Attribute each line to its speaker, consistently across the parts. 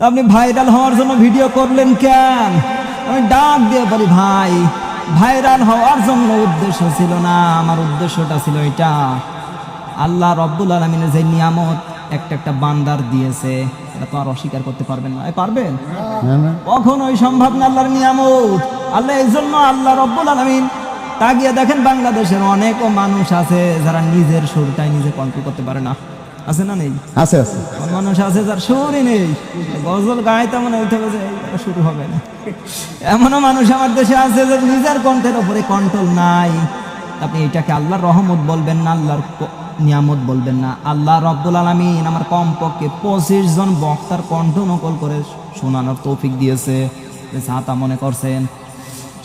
Speaker 1: আপনি ভাইরাল হওয়ার জন্য ভিডিও করলেন কেন? আমি ডাক দিয়ে বলি, ভাই ভাইরাল হওয়ার জন্য উদ্দেশ্য ছিল না, আমার উদ্দেশ্যটা ছিল এটা, আল্লাহ রব্বুল আলামিনের যে নিয়ামত একটা একটা বান্দার দিয়েছে, এটা তো আর অস্বীকার করতে পারবেন না। পারবেন? কখনোই সম্ভব না। আল্লাহর নিয়ামত, আল্লাহ এই জন্য আল্লাহ রব্বুল আলামিন তাকিয়ে দেখেন, বাংলাদেশের অনেকও মানুষ আছে যারা নিজের সুরটাই নিজে কন্ট্রোল করতে পারে না। আছে না নেই?
Speaker 2: আছে আছে।
Speaker 1: মানুষ আছে যার সুরই নেই, গজল গাইতে মনে হইতে হবে যে শুরু হবে না। এমনও মানুষ আমার দেশে আছে যে নিজের কণ্ঠের উপরে কন্ট্রোল নাই। আপনি এটাকে আল্লাহর রহমত বলবেন না, আল্লাহর নিয়ামত বলবেন না। আল্লাহ রব্বুল আলামিন আমার কমপক্ষে 25 জন বক্তার কণ্ঠ নকল করে শোনানোর তৌফিক দিয়েছে, তা মনে করছেন।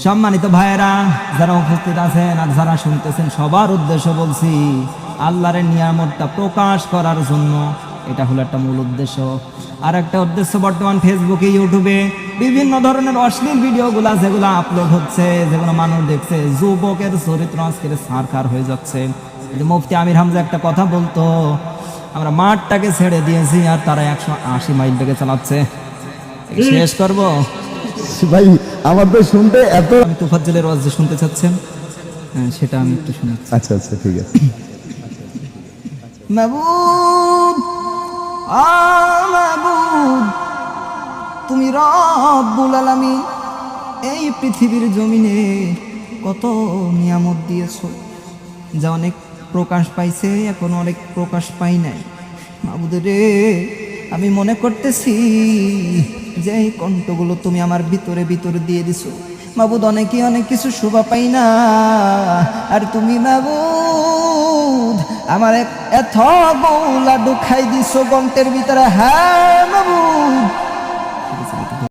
Speaker 1: সম্মানিত ভাইয়েরা যারা উপস্থিত আছেন আর যারা শুনতেছেন, সবার উদ্দেশ্য বলছি, আল্লাহর নিয়ামতটা প্রকাশ করার জন্য। এটা হলো একটা মূল উদ্দেশ্য। আর একটা উদ্দেশ্য, বর্তমান ফেসবুকে ইউটিউবে বিভিন্ন ধরনের অশ্লীল ভিডিওগুলো যেগুলো আপলোড হচ্ছে, যেগুলো মানুষ দেখছে, যুবকের চরিত্র আজকের সারখার হয়ে যাচ্ছে। মুফতি আমির হামজা একটা কথা বলতো, আমরা মাঠটাকে ছেড়ে দিয়েছি আর তারা 180 মাইল বেগে চালাচ্ছে। শেষ করব
Speaker 2: ভাই, আমার তো শুনতে এত।
Speaker 1: আমি তুফাজ্জলের ওয়াজ যে শুনতে চাচ্ছেন, হ্যাঁ সেটা আমি একটু শোনাচ্ছি।
Speaker 2: আচ্ছা আচ্ছা, ঠিক আছে।
Speaker 1: মাবুদ, মাবুদ, তুমি রব্বুল আলামিন, এই পৃথিবীর জমিনে কত নিয়ামত দিয়েছো, যা অনেক প্রকাশ পাইছে, এখন অনেক প্রকাশ পাই নাই। মাবুদ রে, আমি মনে করতেছি যে এই কণ্ঠগুলো তুমি আমার ভিতরে ভিতরে দিয়ে দিছো। মাবুদ, অনেকে অনেক কিছু শোভা পাই না, আর তুমি মাবুদ আমার এত বউলা ঢুকাই দিছো কণ্ঠের ভিতরে। হ্যাঁ মাবুদ।